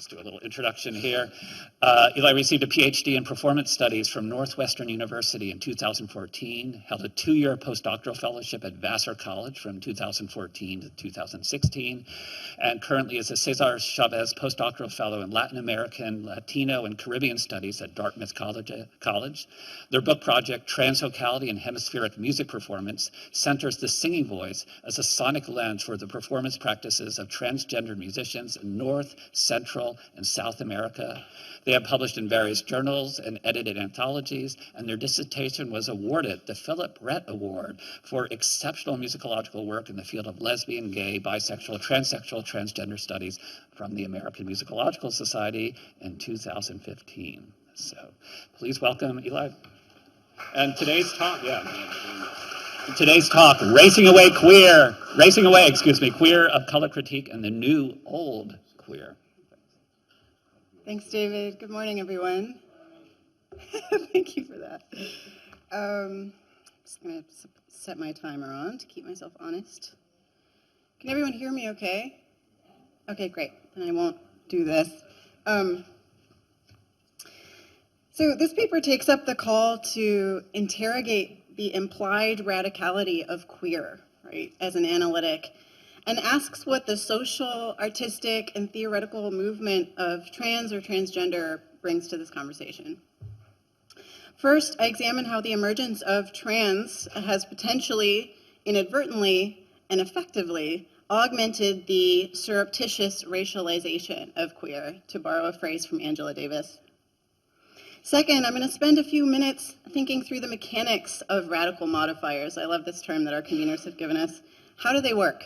just do a little introduction here. Eli received a PhD in performance studies from Northwestern University in 2014, held a 2-year postdoctoral fellowship at Vassar College from 2014 to 2016, and currently is a Cesar Chavez postdoctoral fellow in Latin American, Latino, and Caribbean studies at Dartmouth College. Their book project, Transvocality and Hemispheric Music Performance, centers the singing voice as a sonic lens for the performance practices of transgender musicians in North, Central, and South America. They have published in various journals and edited anthologies, and their dissertation was awarded the Philip Brett Award for exceptional musicological work in the field of lesbian, gay, bisexual, transsexual, transgender studies from the American Musicological Society in 2015. So please welcome Eli. And today's talk, Racing Away, Queer of Color Critique and the New Old Queer. Thanks, David. Good morning, everyone. Thank you for that. I'm just going to set my timer on to keep myself honest. Can everyone hear me okay? Okay, great. Then I won't do this. So this paper takes up the call to interrogate the implied radicality of queer, right, as an analytic, and asks what the social, artistic, and theoretical movement of trans or transgender brings to this conversation. First, I examine how the emergence of trans has potentially, inadvertently, and effectively augmented the surreptitious racialization of queer, to borrow a phrase from Angela Davis. Second, I'm going to spend a few minutes thinking through the mechanics of radical modifiers. I love this term that our conveners have given us. How do they work?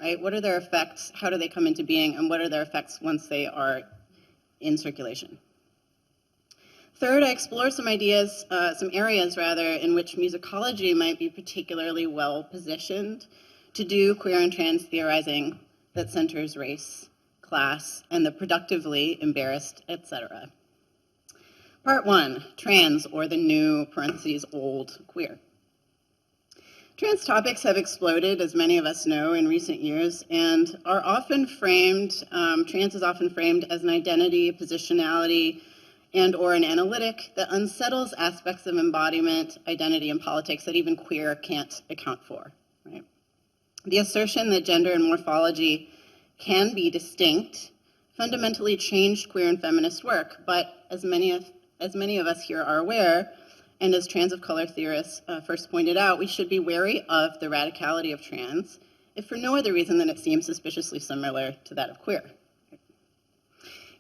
Right? What are their effects? How do they come into being? And what are their effects once they are in circulation? Third, I explore some areas in which musicology might be particularly well positioned to do queer and trans theorizing that centers race, class, and the productively embarrassed, etc. Part 1, trans, or the new, parentheses, old queer. Trans topics have exploded, as many of us know, in recent years, and are often framed, trans is often framed as an identity, positionality, and or an analytic that unsettles aspects of embodiment, identity, and politics that even queer can't account for. Right? The assertion that gender and morphology can be distinct fundamentally changed queer and feminist work, but as many of us here are aware, and as trans of color theorists first pointed out, we should be wary of the radicality of trans, if for no other reason than it seems suspiciously similar to that of queer.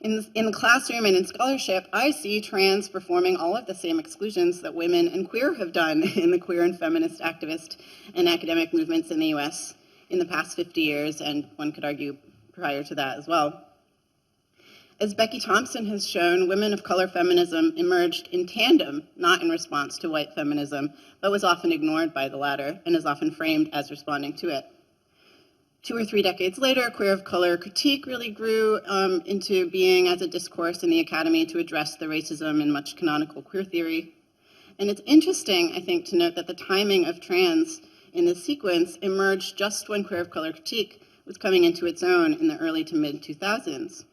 In the classroom and in scholarship, I see trans performing all of the same exclusions that women and queer have done in the queer and feminist activist and academic movements in the US in the past 50 years, and one could argue prior to that as well. As Becky Thompson has shown, women of color feminism emerged in tandem, not in response to white feminism, but was often ignored by the latter and is often framed as responding to it. 2 or 3 decades later, queer of color critique really grew into being as a discourse in the academy to address the racism in much canonical queer theory. And it's interesting, I think, to note that the timing of trans in this sequence emerged just when queer of color critique was coming into its own in the early to mid 2000s.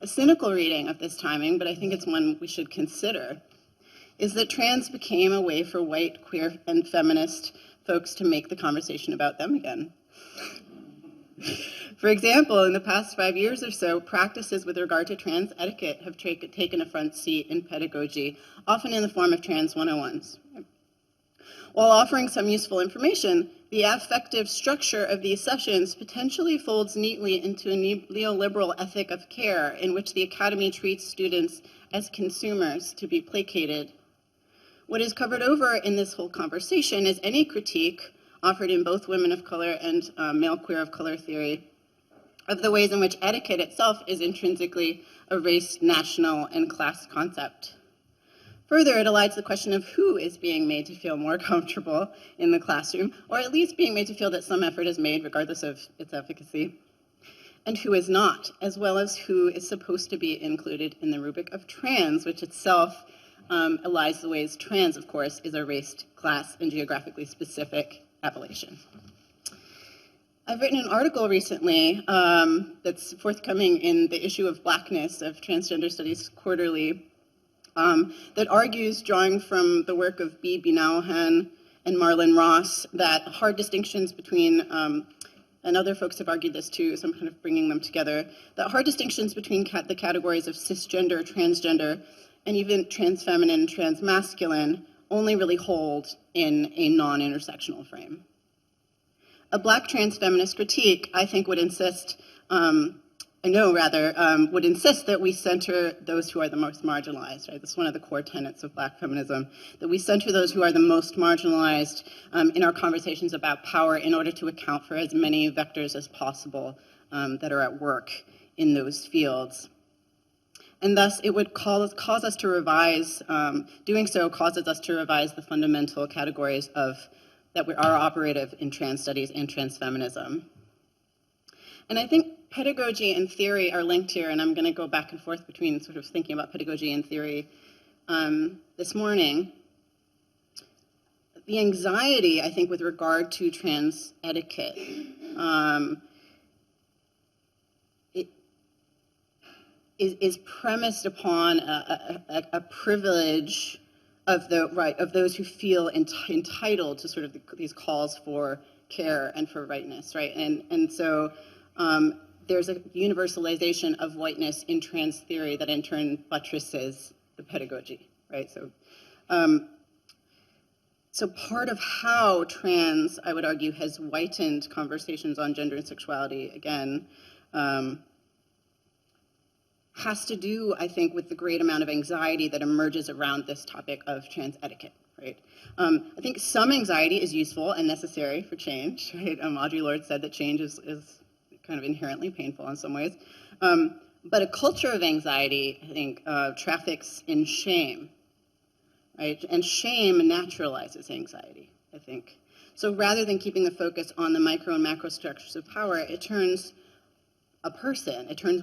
A cynical reading of this timing, but I think it's one we should consider, is that trans became a way for white, queer, and feminist folks to make the conversation about them again. For example, in the past 5 years or so, practices with regard to trans etiquette have taken a front seat in pedagogy, often in the form of trans 101s. While offering some useful information, the affective structure of these sessions potentially folds neatly into a neoliberal ethic of care in which the academy treats students as consumers to be placated. What is covered over in this whole conversation is any critique offered in both women of color and male queer of color theory of the ways in which etiquette itself is intrinsically a race, national, and class concept. Further, it elides the question of who is being made to feel more comfortable in the classroom, or at least being made to feel that some effort is made regardless of its efficacy, and who is not, as well as who is supposed to be included in the rubric of trans, which itself elides the ways trans, of course, is a race, class, and geographically specific appellation. I've written an article recently that's forthcoming in the issue of Blackness of Transgender Studies Quarterly that argues, drawing from the work of B. Binauhan and Marlon Ross, that hard distinctions between, and other folks have argued this too, so I'm kind of bringing them together, that hard distinctions between the categories of cisgender, transgender, and even transfeminine and transmasculine only really hold in a non-intersectional frame. A Black trans feminist critique, I think, would insist, would insist that we center those who are the most marginalized, right? That's one of the core tenets of Black feminism, that we center those who are the most marginalized in our conversations about power in order to account for as many vectors as possible that are at work in those fields. And thus, it would cause us to revise, doing so causes us to revise the fundamental categories that are operative in trans studies and transfeminism. And I think pedagogy and theory are linked here, and I'm going to go back and forth between sort of thinking about pedagogy and theory this morning. The anxiety, I think, with regard to trans etiquette, is premised upon a privilege of those who feel entitled to sort of these calls for care and for rightness, right? And so there's a universalization of whiteness in trans theory that in turn buttresses the pedagogy, right? So part of how trans, I would argue, has whitened conversations on gender and sexuality, again, has to do, I think, with the great amount of anxiety that emerges around this topic of trans etiquette, right? I think some anxiety is useful and necessary for change, right? Audre Lorde said that change is kind of inherently painful in some ways. But a culture of anxiety, I think, traffics in shame, right? And shame naturalizes anxiety, I think. So rather than keeping the focus on the micro and macro structures of power, it turns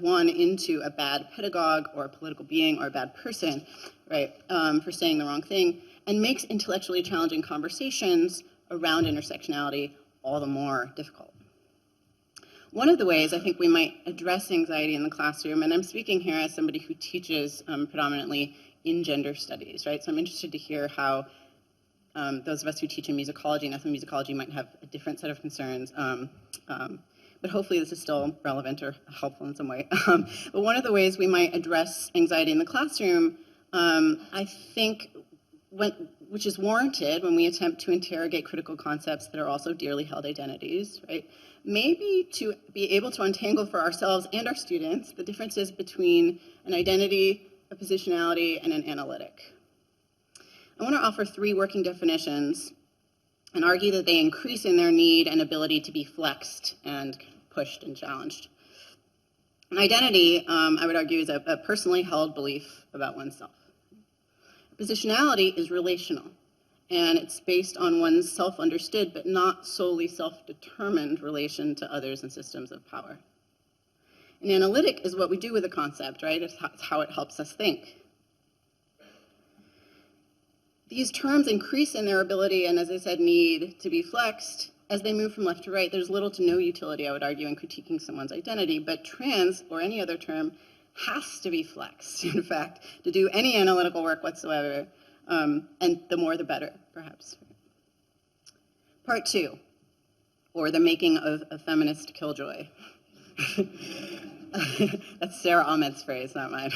one into a bad pedagogue or a political being or a bad person, right, for saying the wrong thing, and makes intellectually challenging conversations around intersectionality all the more difficult. One of the ways I think we might address anxiety in the classroom, and I'm speaking here as somebody who teaches predominantly in gender studies, right, so I'm interested to hear how those of us who teach in musicology and ethnomusicology might have a different set of concerns. But hopefully this is still relevant or helpful in some way. But one of the ways we might address anxiety in the classroom, I think, which is warranted when we attempt to interrogate critical concepts that are also dearly held identities, right? Maybe to be able to untangle for ourselves and our students the differences between an identity, a positionality, and an analytic. I want to offer 3 working definitions and argue that they increase in their need and ability to be flexed and pushed and challenged. An identity, I would argue, is a personally held belief about oneself. Positionality is relational, and it's based on one's self-understood but not solely self-determined relation to others and systems of power. An analytic is what we do with a concept, right? It's how it helps us think. These terms increase in their ability and, as I said, need to be flexed as they move from left to right. There's little to no utility, I would argue, in critiquing someone's identity, but trans, or any other term, has to be flexed, in fact, to do any analytical work whatsoever, and the more the better, perhaps. Part 2, or the making of a feminist killjoy. That's Sarah Ahmed's phrase, not mine.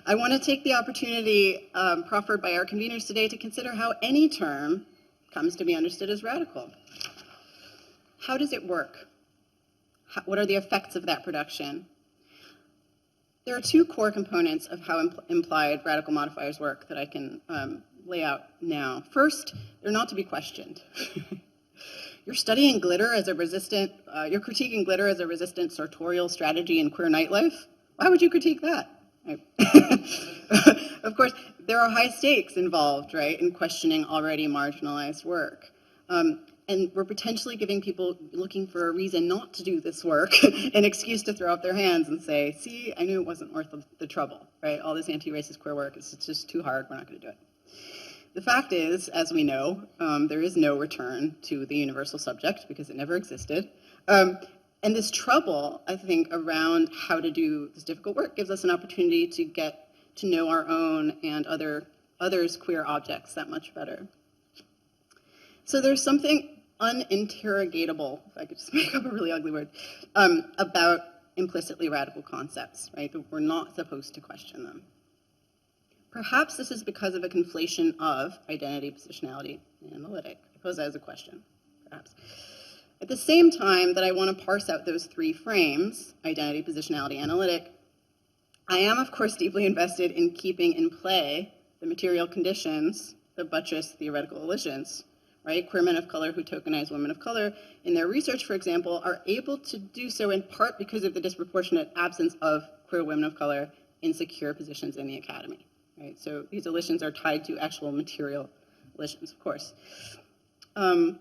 I want to take the opportunity proffered by our conveners today to consider how any term comes to be understood as radical. How does it work? What are the effects of that production? There are 2 core components of how implied radical modifiers work that I can lay out now. First, they're not to be questioned. You're studying glitter as a resistant, you're critiquing glitter as a resistant sartorial strategy in queer nightlife? Why would you critique that? Right? Of course, there are high stakes involved, right, in questioning already marginalized work. And we're potentially giving people looking for a reason not to do this work an excuse to throw up their hands and say, see, I knew it wasn't worth the trouble, right? All this anti-racist queer work, it's just too hard, we're not gonna do it. The fact is, as we know, there is no return to the universal subject because it never existed. And this trouble, I think, around how to do this difficult work gives us an opportunity to get to know our own and others' queer objects that much better. So there's something uninterrogatable, if I could just make up a really ugly word, about implicitly radical concepts, right? That we're not supposed to question them. Perhaps this is because of a conflation of identity, positionality, and analytic. I pose that as a question, perhaps. At the same time that I want to parse out those three frames, identity, positionality, analytic, I am, of course, deeply invested in keeping in play the material conditions that buttress theoretical elisions, right? Queer men of color who tokenize women of color in their research, for example, are able to do so in part because of the disproportionate absence of queer women of color in secure positions in the academy, right? So these elisions are tied to actual material elisions, of course. Hiram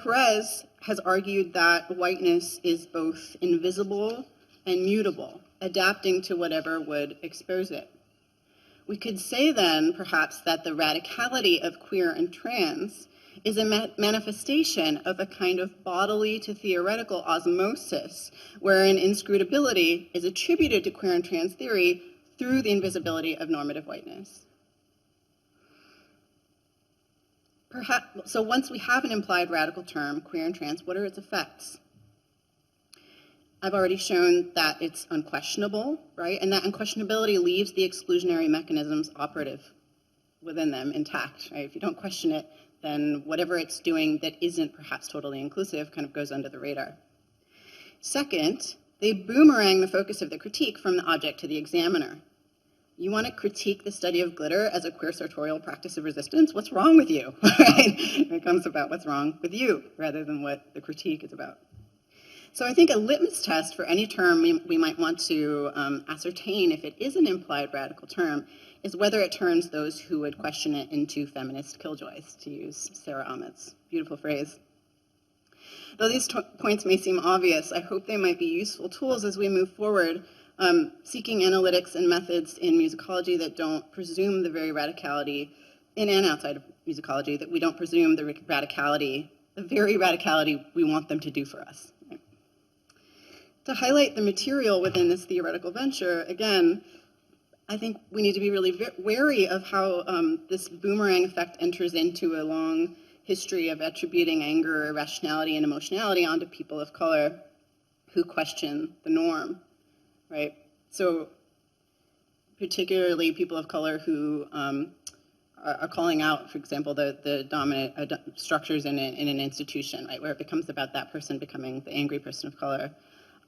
Perez has argued that whiteness is both invisible and mutable, adapting to whatever would expose it. We could say then, perhaps, that the radicality of queer and trans is a manifestation of a kind of bodily to theoretical osmosis, wherein inscrutability is attributed to queer and trans theory through the invisibility of normative whiteness. So once we have an implied radical term, queer and trans, what are its effects? I've already shown that it's unquestionable, right? And that unquestionability leaves the exclusionary mechanisms operative within them intact, right? If you don't question it, then whatever it's doing that isn't perhaps totally inclusive kind of goes under the radar. Second, they boomerang the focus of the critique from the object to the examiner. You want to critique the study of glitter as a queer sartorial practice of resistance? What's wrong with you? Right? It becomes about what's wrong with you rather than what the critique is about. So I think a litmus test for any term we might want to ascertain if it is an implied radical term is whether it turns those who would question it into feminist killjoys, to use Sarah Ahmed's beautiful phrase. Though these points may seem obvious, I hope they might be useful tools as we move forward, seeking analytics and methods in musicology that don't presume the very radicality, in and outside of musicology, that we don't presume the radicality, the very radicality we want them to do for us. Right? To highlight the material within this theoretical venture, again, I think we need to be really wary of how this boomerang effect enters into a long history of attributing anger, irrationality, and emotionality onto people of color who question the norm, right? So particularly people of color who are calling out, for example, the dominant structures in an institution, right, where it becomes about that person becoming the angry person of color.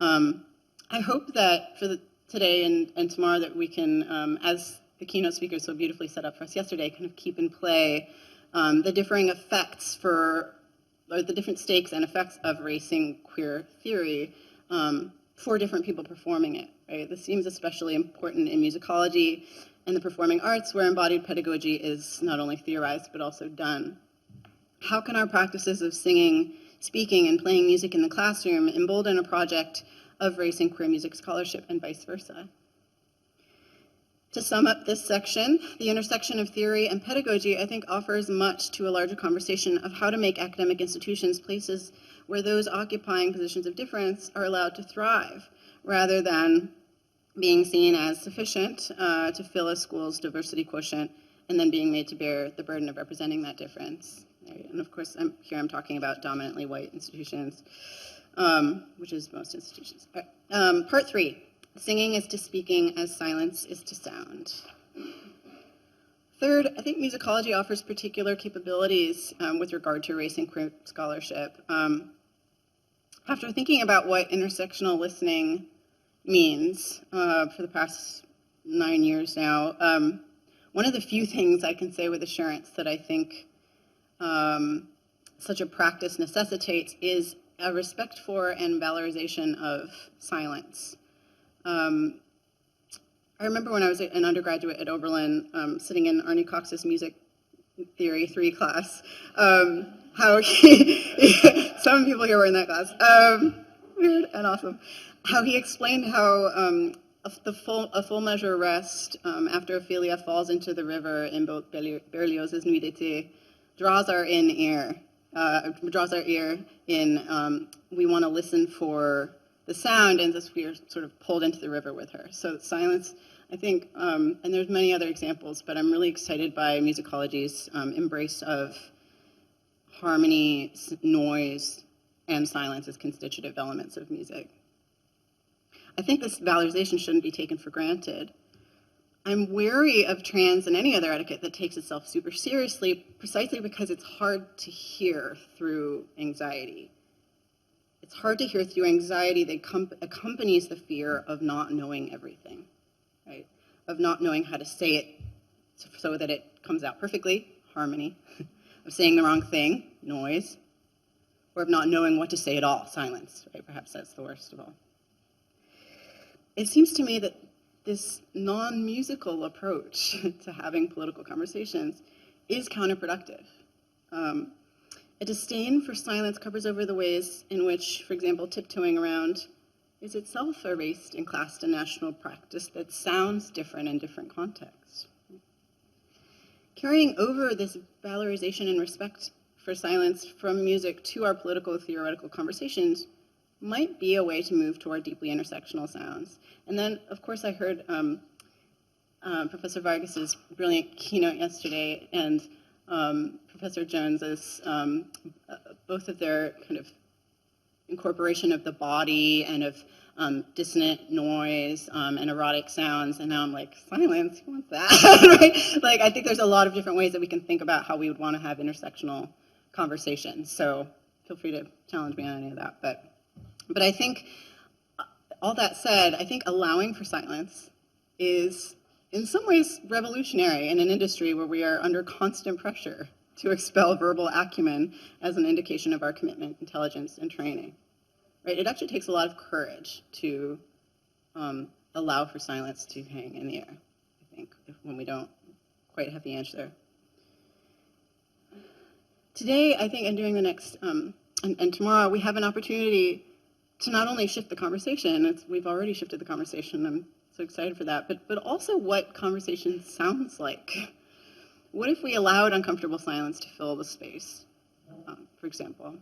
I hope that for today and tomorrow that we can, as the keynote speaker so beautifully set up for us yesterday, kind of keep in play the differing effects or the different stakes and effects of racing queer theory for different people performing it, right? This seems especially important in musicology and the performing arts, where embodied pedagogy is not only theorized but also done. How can our practices of singing, speaking, and playing music in the classroom embolden a project of race and queer music scholarship and vice versa? To sum up this section, the intersection of theory and pedagogy, I think, offers much to a larger conversation of how to make academic institutions places where those occupying positions of difference are allowed to thrive, rather than being seen as sufficient to fill a school's diversity quotient and then being made to bear the burden of representing that difference. And of course, I'm talking about dominantly white institutions, which is most institutions. Part 3. Singing is to speaking as silence is to sound. Third, I think musicology offers particular capabilities with regard to race and queer scholarship. After thinking about what intersectional listening means for the past 9 years now, one of the few things I can say with assurance that I think such a practice necessitates is a respect for and valorization of silence. I remember when I was an undergraduate at Oberlin, sitting in Arnie Cox's music theory 3 class, how he, some people here were in that class, weird and awesome, how he explained how a full measure rest after Ophelia falls into the river in both Berlioz's Nuit d'été draws our in ear, draws our ear in we want to listen for the sound, and thus we are sort of pulled into the river with her. So silence, I think, and there's many other examples, but I'm really excited by musicology's embrace of harmony, noise, and silence as constitutive elements of music. I think this valorization shouldn't be taken for granted. I'm wary of trans and any other etiquette that takes itself super seriously precisely because it's hard to hear through anxiety. It's hard to hear through anxiety that accompanies the fear of not knowing everything, right? Of not knowing how to say it so that it comes out perfectly, harmony, of saying the wrong thing, noise, or of not knowing what to say at all, silence, right? Perhaps that's the worst of all. It seems to me that this non-musical approach to having political conversations is counterproductive. A disdain for silence covers over the ways in which, for example, tiptoeing around is itself erased in classed and national practice that sounds different in different contexts. Carrying over this valorization and respect for silence from music to our political theoretical conversations might be a way to move toward deeply intersectional sounds. And then, of course, I heard Professor Vargas's brilliant keynote yesterday, and Professor Jones's, both of their kind of incorporation of the body and of dissonant noise and erotic sounds, and now I'm like, silence, who wants that? Right? Like, I think there's a lot of different ways that we can think about how we would want to have intersectional conversations, so feel free to challenge me on any of that. But I think, all that said, I think allowing for silence is in some ways revolutionary in an industry where we are under constant pressure to expel verbal acumen as an indication of our commitment, intelligence, and training. Right? It actually takes a lot of courage to allow for silence to hang in the air, I think, when we don't quite have the answer. Today, I think, and during the next, and tomorrow, we have an opportunity to not only shift the conversation, we've already shifted the conversation, I'm so excited for that, but also what conversation sounds like. What if we allowed uncomfortable silence to fill the space, for example?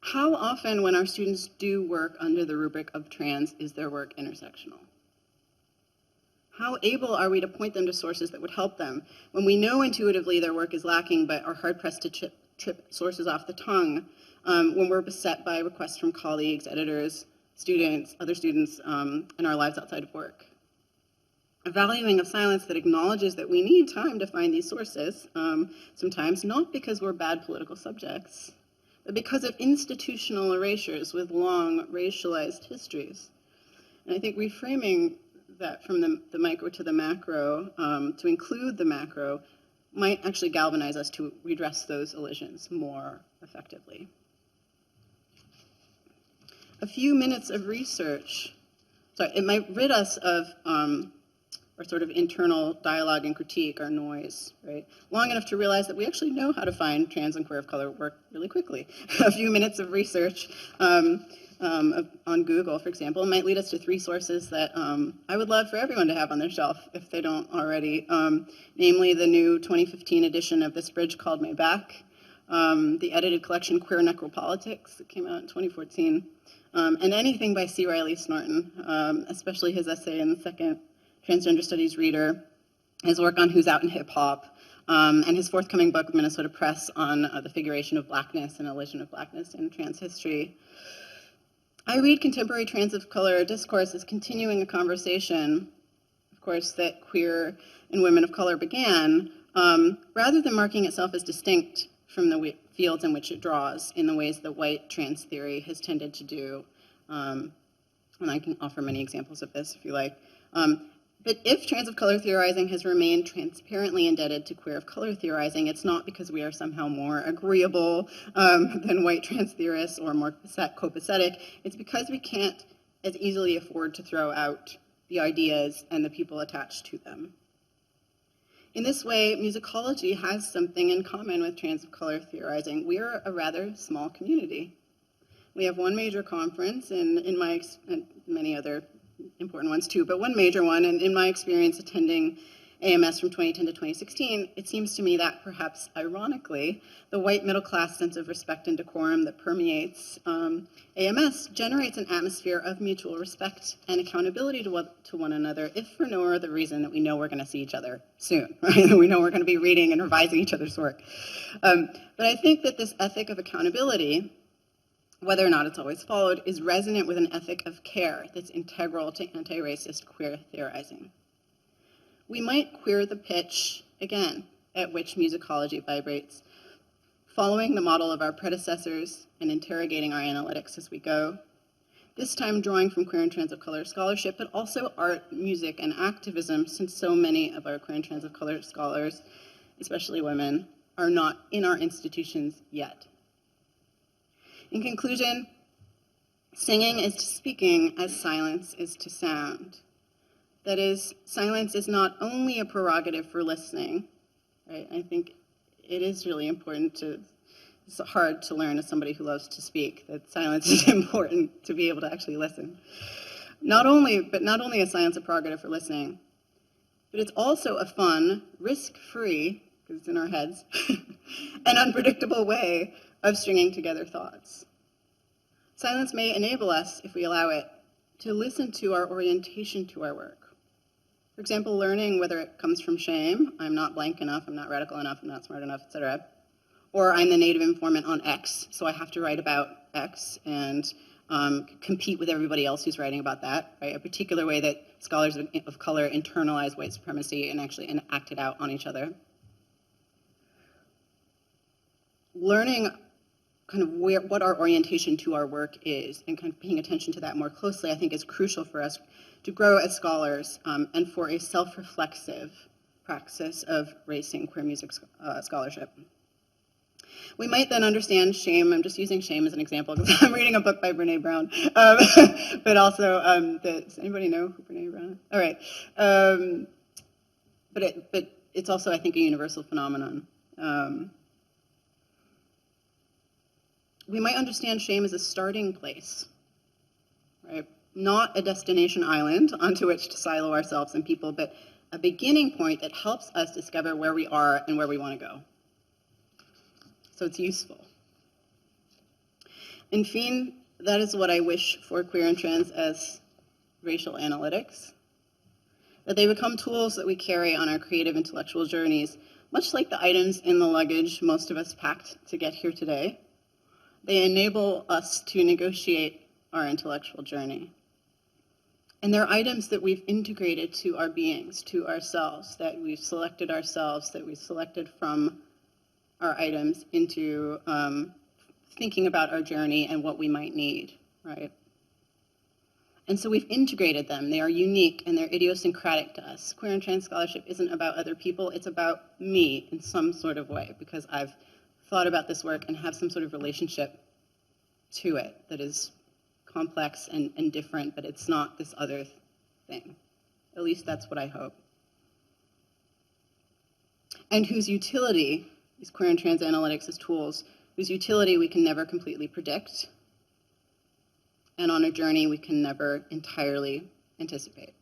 How often when our students do work under the rubric of trans is their work intersectional? How able are we to point them to sources that would help them when we know intuitively their work is lacking but are hard-pressed to trip sources off the tongue, when we're beset by requests from colleagues, editors, students, other students, in our lives outside of work? A valuing of silence that acknowledges that we need time to find these sources, sometimes not because we're bad political subjects, but because of institutional erasures with long racialized histories. And I think reframing that from the micro to the macro, to include the macro, might actually galvanize us to redress those elisions more effectively. A few minutes of research, it might rid us of our sort of internal dialogue and critique, our noise, right? Long enough to realize that we actually know how to find trans and queer of color work really quickly. A few minutes of research on Google, for example, might lead us to 3 sources that I would love for everyone to have on their shelf if they don't already, namely the new 2015 edition of This Bridge Called Me Back, the edited collection Queer Necropolitics that came out in 2014, and anything by C. Riley Snorton, especially his essay in the second Transgender Studies Reader, his work on Who's Out in Hip Hop, and his forthcoming book with Minnesota Press on the figuration of blackness and elision of blackness in trans history. I read contemporary trans of color discourse as continuing a conversation, of course, that queer and women of color began, rather than marking itself as distinct from the fields in which it draws in the ways that white trans theory has tended to do. And I can offer many examples of this if you like. But if trans of color theorizing has remained transparently indebted to queer of color theorizing, it's not because we are somehow more agreeable than white trans theorists or more copacetic. It's because we can't as easily afford to throw out the ideas and the people attached to them. In this way, musicology has something in common with trans of color theorizing. We are a rather small community. We have one major conference, and many other important ones too, but one major one, and in my experience attending AMS from 2010 to 2016, it seems to me that perhaps ironically, the white middle class sense of respect and decorum that permeates AMS generates an atmosphere of mutual respect and accountability to one another, if for no other reason that we know we're going to see each other soon, right? We know we're going to be reading and revising each other's work. But I think that this ethic of accountability, whether or not it's always followed, is resonant with an ethic of care that's integral to anti-racist queer theorizing. We might queer the pitch, again, at which musicology vibrates, following the model of our predecessors and interrogating our analytics as we go, this time drawing from queer and trans of color scholarship, but also art, music, and activism, since so many of our queer and trans of color scholars, especially women, are not in our institutions yet. In conclusion, singing is to speaking as silence is to sound. That is, silence is not only a prerogative for listening, right? I think it is really important it's hard to learn as somebody who loves to speak, that silence is important to be able to actually listen. Not only is silence a prerogative for listening, but it's also a fun, risk-free, because it's in our heads, an unpredictable way of stringing together thoughts. Silence may enable us, if we allow it, to listen to our orientation to our work. For example, learning whether it comes from shame, I'm not blank enough, I'm not radical enough, I'm not smart enough, etc. Or I'm the native informant on X, so I have to write about X and compete with everybody else who's writing about that, right? A particular way that scholars of color internalize white supremacy and actually act it out on each other. Learning kind of what our orientation to our work is and kind of paying attention to that more closely, I think is crucial for us to grow as scholars and for a self-reflexive praxis of race and queer music scholarship. We might then understand shame. I'm just using shame as an example because I'm reading a book by Brene Brown. But also, does anybody know who Brene Brown is? All right. But it's also, I think, a universal phenomenon. We might understand shame as a starting place, right? Not a destination island onto which to silo ourselves and people, but a beginning point that helps us discover where we are and where we want to go. So it's useful. In fine, that is what I wish for queer and trans as racial analytics, that they become tools that we carry on our creative intellectual journeys, much like the items in the luggage most of us packed to get here today. They enable us to negotiate our intellectual journey. And they're items that we've integrated to our beings, to ourselves, that we've selected ourselves, that we've selected from our items into thinking about our journey and what we might need, right? And so we've integrated them. They are unique and they're idiosyncratic to us. Queer and trans scholarship isn't about other people, it's about me in some sort of way, because I've thought about this work and have some sort of relationship to it that is complex and different, but it's not this other thing. At least that's what I hope. And whose utility, these queer and trans analytics as tools, whose utility we can never completely predict, and on a journey we can never entirely anticipate.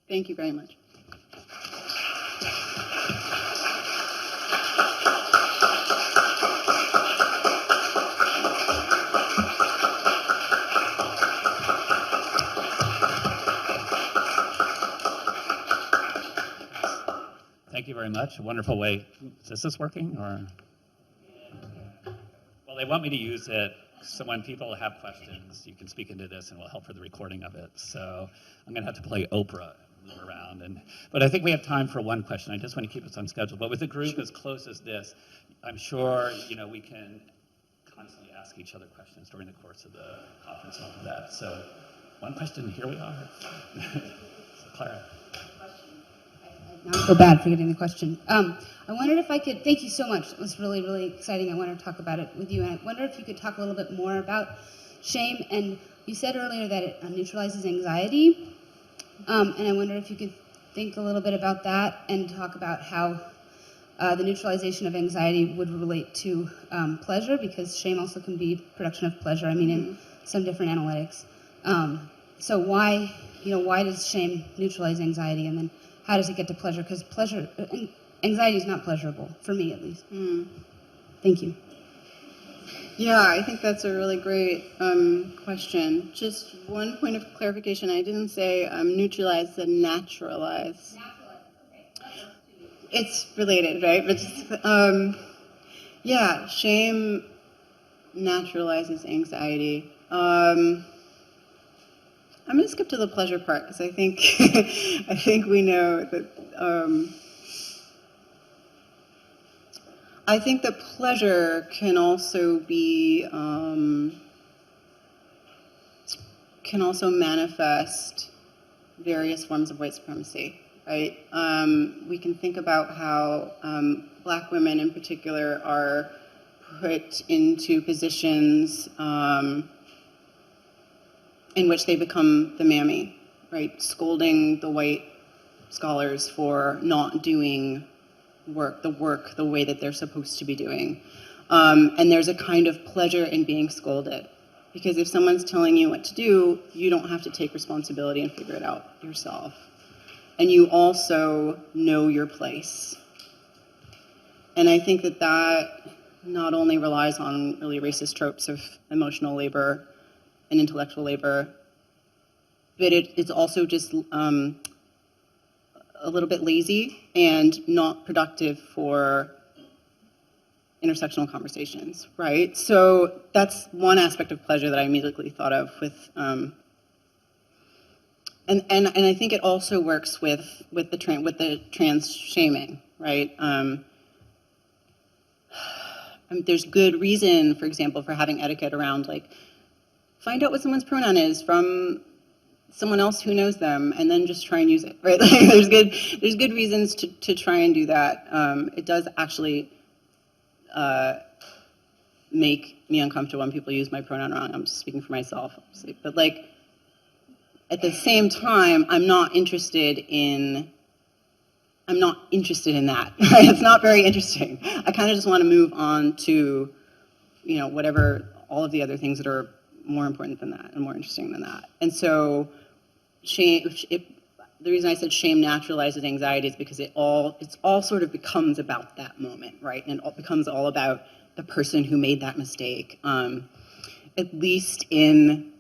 Thank you very much. Thank you very much. A wonderful way. Is this working? Or? Well, they want me to use it, so when people have questions, you can speak into this and we'll help for the recording of it. So I'm going to have to play Oprah and move around. But I think we have time for one question. I just want to keep us on schedule. But with a group as close as this, I'm sure we can constantly ask each other questions during the course of the conference and all of that. So one question, here we are. So Clara. I feel bad for getting the question. I wondered if I could, thank you so much. It was really, really exciting. I wanted to talk about it with you. And I wonder if you could talk a little bit more about shame. And you said earlier that it neutralizes anxiety. And I wonder if you could think a little bit about that and talk about how the neutralization of anxiety would relate to pleasure, because shame also can be production of pleasure, in some different analytics. So why does shame neutralize anxiety? And then how does it get to pleasure? Because anxiety is not pleasurable, for me at least. Thank you. Yeah, I think that's a really great question. Just one point of clarification. I didn't say neutralize, I said naturalize. It's related, right? But just, yeah, shame naturalizes anxiety. I'm going to skip to the pleasure part because I think I think we know that. I think that pleasure can also be can also manifest various forms of white supremacy, right? We can think about how Black women in particular are put into positions in which they become the mammy, right? Scolding the white scholars for not doing the way that they're supposed to be doing. And there's a kind of pleasure in being scolded. Because if someone's telling you what to do, you don't have to take responsibility and figure it out yourself. And you also know your place. And I think that that not only relies on really racist tropes of emotional labor and intellectual labor, but it's also just a little bit lazy and not productive for intersectional conversations, right? So that's one aspect of pleasure that I immediately thought of with, and I think it also works with the trans shaming, right? There's good reason, for example, for having etiquette around like find out what someone's pronoun is from someone else who knows them, and then just try and use it, right? Like, there's good reasons to try and do that. It does actually make me uncomfortable when people use my pronoun wrong. I'm just speaking for myself, obviously. But like, at the same time, I'm not interested in that. Right? It's not very interesting. I kind of just want to move on to, you know, whatever, all of the other things that are more important than that and more interesting than that. And so shame, the reason I said shame naturalizes anxiety is because it's all sort of becomes about that moment, right? And it becomes all about the person who made that mistake. At least in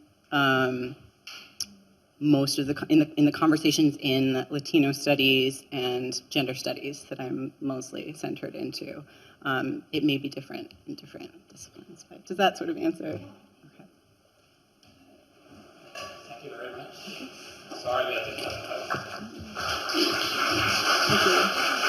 most of in the conversations in Latino studies and gender studies that I'm mostly centered into. It may be different in different disciplines. But does that sort of answer? Okay. Thank you very much. Sorry we had to cut. Thank you.